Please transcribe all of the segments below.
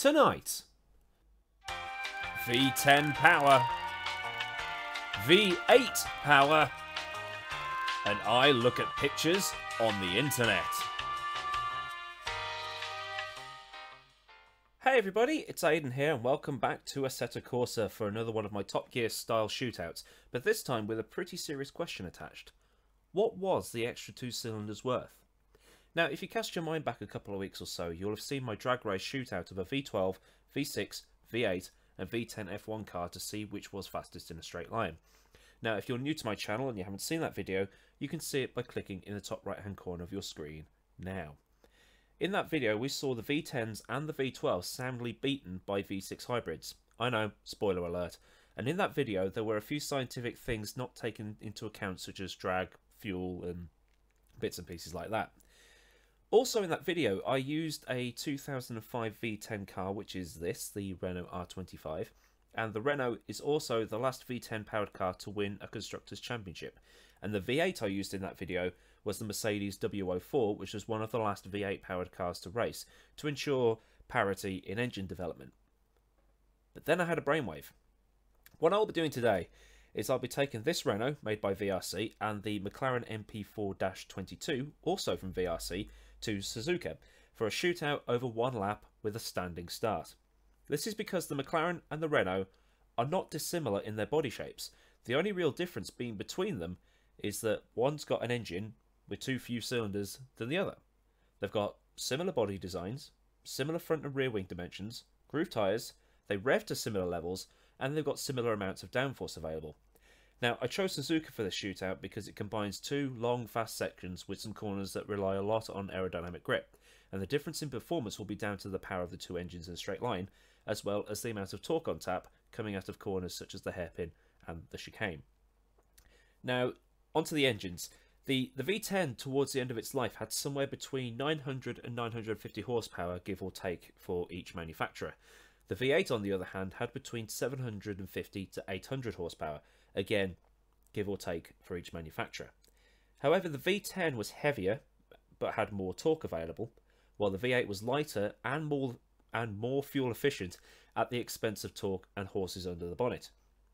Tonight, V10 power, V8 power, and I look at pictures on the internet. Hey everybody, it's Aidan here and welcome back to Assetto Corsa for another one of my Top Gear style shootouts, but this time with a pretty serious question attached. What was the extra 2 cylinders worth? Now, if you cast your mind back a couple of weeks or so, you'll have seen my drag race shootout of a V12, V6, V8 and V10 F1 car to see which was fastest in a straight line. Now, if you're new to my channel and you haven't seen that video, you can see it by clicking in the top right hand corner of your screen now. In that video, we saw the V10s and the V12s soundly beaten by V6 hybrids. I know, spoiler alert. And in that video, there were a few scientific things not taken into account, such as drag, fuel, and bits and pieces like that. Also in that video, I used a 2005 V10 car, which is this, the Renault R25. And the Renault is also the last V10 powered car to win a Constructors' Championship. And the V8 I used in that video was the Mercedes W04, which was one of the last V8 powered cars to race, to ensure parity in engine development. But then I had a brainwave. What I'll be doing today is I'll be taking this Renault, made by VRC, and the McLaren MP4-22, also from VRC, to Suzuka, for a shootout over one lap with a standing start. This is because the McLaren and the Renault are not dissimilar in their body shapes. The only real difference being between them is that one's got an engine with too few cylinders than the other. They've got similar body designs, similar front and rear wing dimensions, groove tyres, they rev to similar levels, and they've got similar amounts of downforce available. Now, I chose Suzuka for this shootout because it combines two long, fast sections with some corners that rely a lot on aerodynamic grip, and the difference in performance will be down to the power of the two engines in a straight line, as well as the amount of torque on tap coming out of corners such as the hairpin and the chicane. Now, onto the engines. The V10 towards the end of its life had somewhere between 900 and 950 horsepower, give or take, for each manufacturer. The V8, on the other hand, had between 750 to 800 horsepower, again, give or take, for each manufacturer. However, the V10 was heavier, but had more torque available, while the V8 was lighter and more fuel efficient at the expense of torque and horses under the bonnet.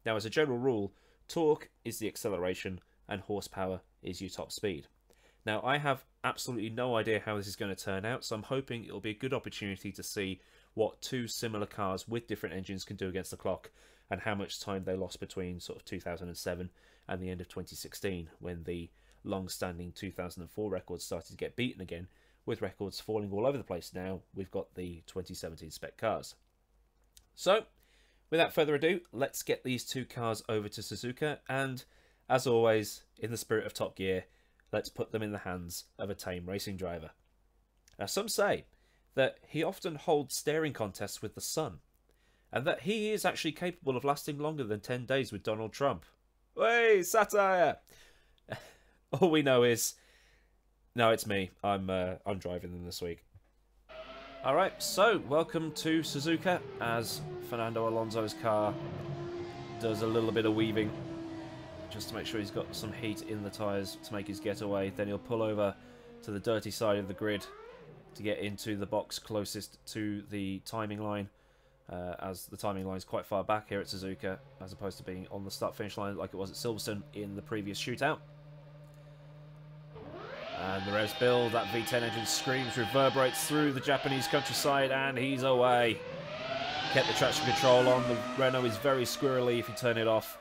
Now, as a general rule, torque is the acceleration and horsepower is your top speed. Now, I have absolutely no idea how this is going to turn out, so I'm hoping it'll be a good opportunity to see what two similar cars with different engines can do against the clock, and how much time they lost between sort of 2007 and the end of 2016, when the long-standing 2004 records started to get beaten again, with records falling all over the place. Now we've got the 2017 spec cars. So, without further ado, let's get these two cars over to Suzuka, and as always, in the spirit of Top Gear, let's put them in the hands of a tame racing driver. Now, some say that he often holds staring contests with the sun, and that he is actually capable of lasting longer than 10 days with Donald Trump. Hey, satire! All we know is, no, it's me. I'm driving them this week. Alright, so welcome to Suzuka, as Fernando Alonso's car does a little bit of weaving, just to make sure he's got some heat in the tyres to make his getaway. Then he'll pull over to the dirty side of the grid to get into the box closest to the timing line, as the timing line is quite far back here at Suzuka, as opposed to being on the start-finish line like it was at Silverstone in the previous shootout. And the revs build, that V10 engine screams, reverberates through the Japanese countryside, and he's away. Kept the traction control on. The Renault is very squirrely if you turn it off.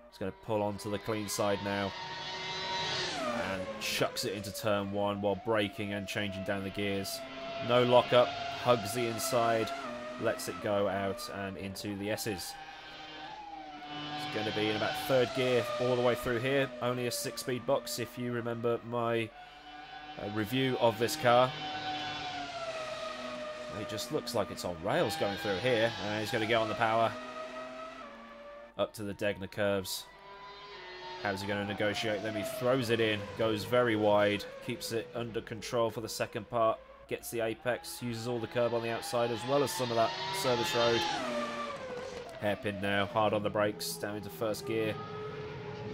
He's going to pull onto the clean side now, and chucks it into turn one while braking and changing down the gears. No lockup, hugs the inside, lets it go out and into the S's. It's going to be in about third gear all the way through here. Only a 6-speed box if you remember my review of this car. It just looks like it's on rails going through here, and he's going to go on the power up to the Degner curves. How's he going to negotiate them? He throws it in, goes very wide, keeps it under control for the second part, gets the apex, uses all the curb on the outside as well as some of that service road. Hairpin now, hard on the brakes, down into first gear.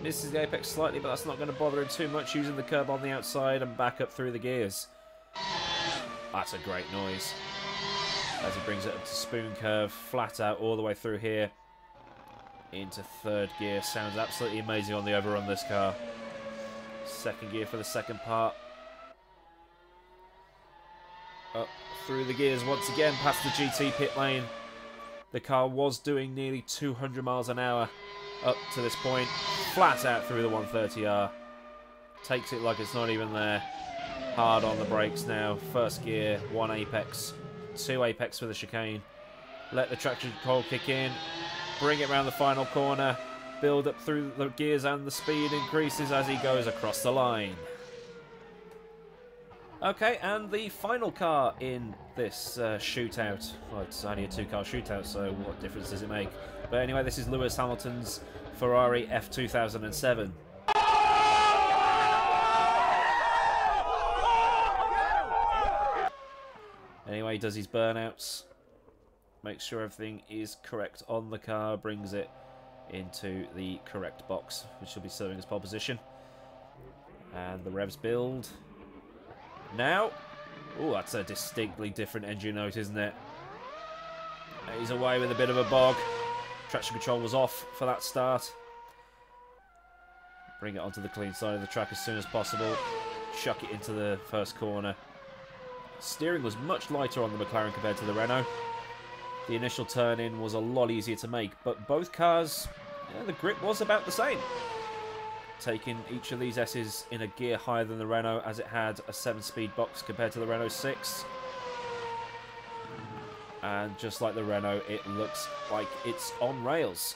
Misses the apex slightly, but that's not going to bother him too much, using the curb on the outside and back up through the gears. That's a great noise. as he brings it up to spoon curve, flat out all the way through here into third gear. Sounds absolutely amazing on the overrun, this car. Second gear for the second part. Up through the gears once again, past the GT pit lane. The car was doing nearly 200 miles an hour up to this point. Flat out through the 130R. Takes it like it's not even there. Hard on the brakes now. First gear, 1 apex, 2 apex for the chicane. Let the traction control kick in. Bring it around the final corner. Build up through the gears and the speed increases as he goes across the line. Okay, and the final car in this shootout. Well, it's only a 2-car shootout, so what difference does it make? But anyway, this is Lewis Hamilton's Ferrari F2007. Anyway, he does his burnouts. Makes sure everything is correct on the car. Brings it into the correct box, which will be serving as pole position. And the revs build. Now, oh, that's a distinctly different engine note, isn't it? He's away with a bit of a bog. Traction control was off for that start. Bring it onto the clean side of the track as soon as possible. Chuck it into the first corner. Steering was much lighter on the McLaren compared to the Renault. The initial turn-in was a lot easier to make, but both cars, yeah, the grip was about the same. Taking each of these S's in a gear higher than the Renault, as it had a 7-speed box compared to the Renault 6. And just like the Renault, it looks like it's on rails.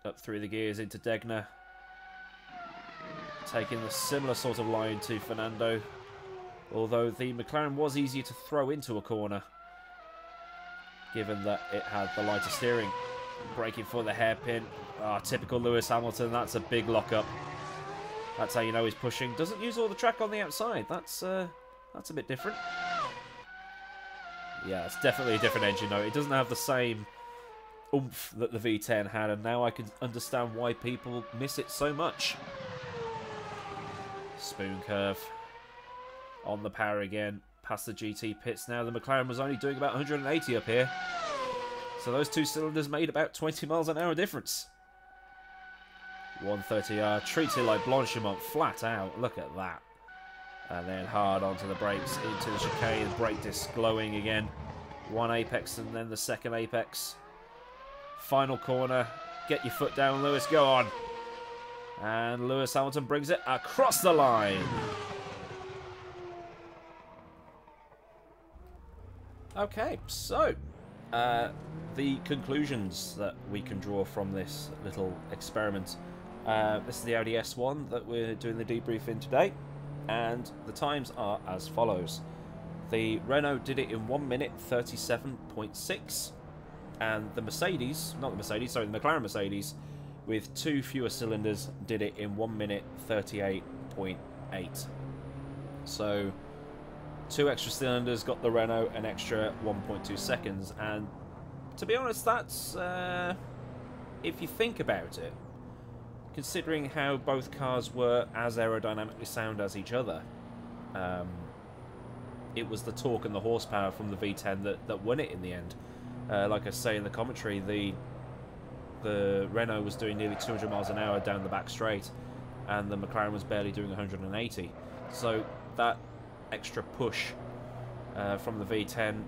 Up through the gears into Degner. Taking the similar sort of line to Fernando. Although the McLaren was easier to throw into a corner, given that it had the lighter steering. Braking for the hairpin. Ah, typical Lewis Hamilton. That's a big lock-up. That's how you know he's pushing. Doesn't use all the track on the outside. That's a bit different. Yeah, it's definitely a different engine note. It doesn't have the same oomph that the V10 had, and now I can understand why people miss it so much. Spoon curve. On the power again. Past the GT pits now. The McLaren was only doing about 180 up here. So those 2 cylinders made about 20 miles an hour difference. 130R, treats it like Blanchimont, flat out. Look at that. And then hard onto the brakes, into the chicane. Brake disc glowing again. 1 apex and then the second apex. Final corner. Get your foot down, Lewis. Go on. And Lewis Hamilton brings it across the line. Okay, so the conclusions that we can draw from this little experiment. This is the Audi S1 that we're doing the debrief in today, and the times are as follows. The Renault did it in 1 minute 37.6, and the Mercedes, not the Mercedes, sorry, the McLaren Mercedes, with 2 fewer cylinders, did it in 1 minute 38.8. So 2 extra cylinders got the Renault an extra 1.2 seconds, and to be honest, that's, if you think about it, considering how both cars were as aerodynamically sound as each other, it was the torque and the horsepower from the V10 that won it in the end. Like I say in the commentary, the Renault was doing nearly 200 miles an hour down the back straight, and the McLaren was barely doing 180. So that extra push from the V10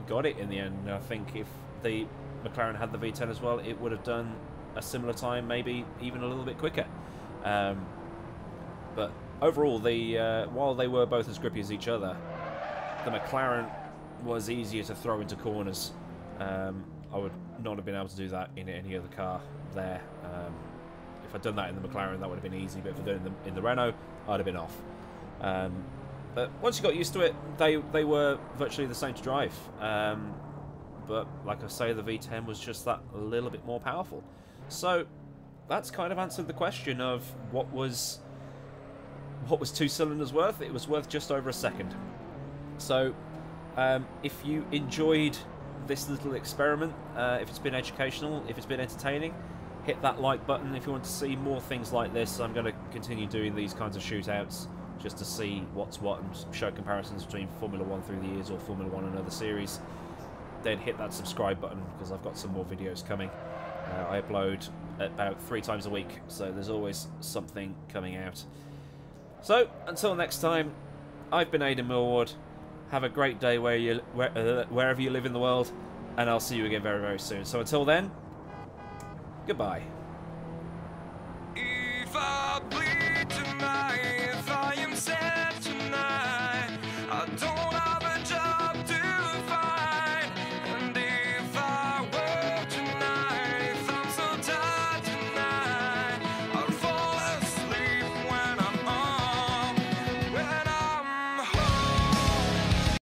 got it in the end. I think if the McLaren had the V10 as well, it would have done a similar time, maybe even a little bit quicker. But overall, while they were both as grippy as each other, the McLaren was easier to throw into corners. I would not have been able to do that in any other car there. If I'd done that in the McLaren, that would have been easy, but if I'd done it in the Renault, I'd have been off. But once you got used to it, they were virtually the same to drive. But like I say, the V10 was just that a little bit more powerful. So that's kind of answered the question of what was 2 cylinders worth. It was worth just over a second. So if you enjoyed this little experiment, if it's been educational, if it's been entertaining, hit that like button. If you want to see more things like this, I'm going to continue doing these kinds of shootouts just to see what's what and show comparisons between Formula 1 through the years or Formula 1 and other series. then hit that subscribe button, because I've got some more videos coming. I upload about 3 times a week, so there's always something coming out. So, until next time, I've been Aidan Millward. Have a great day wherever you live in the world, and I'll see you again very, very soon. So until then, goodbye. If I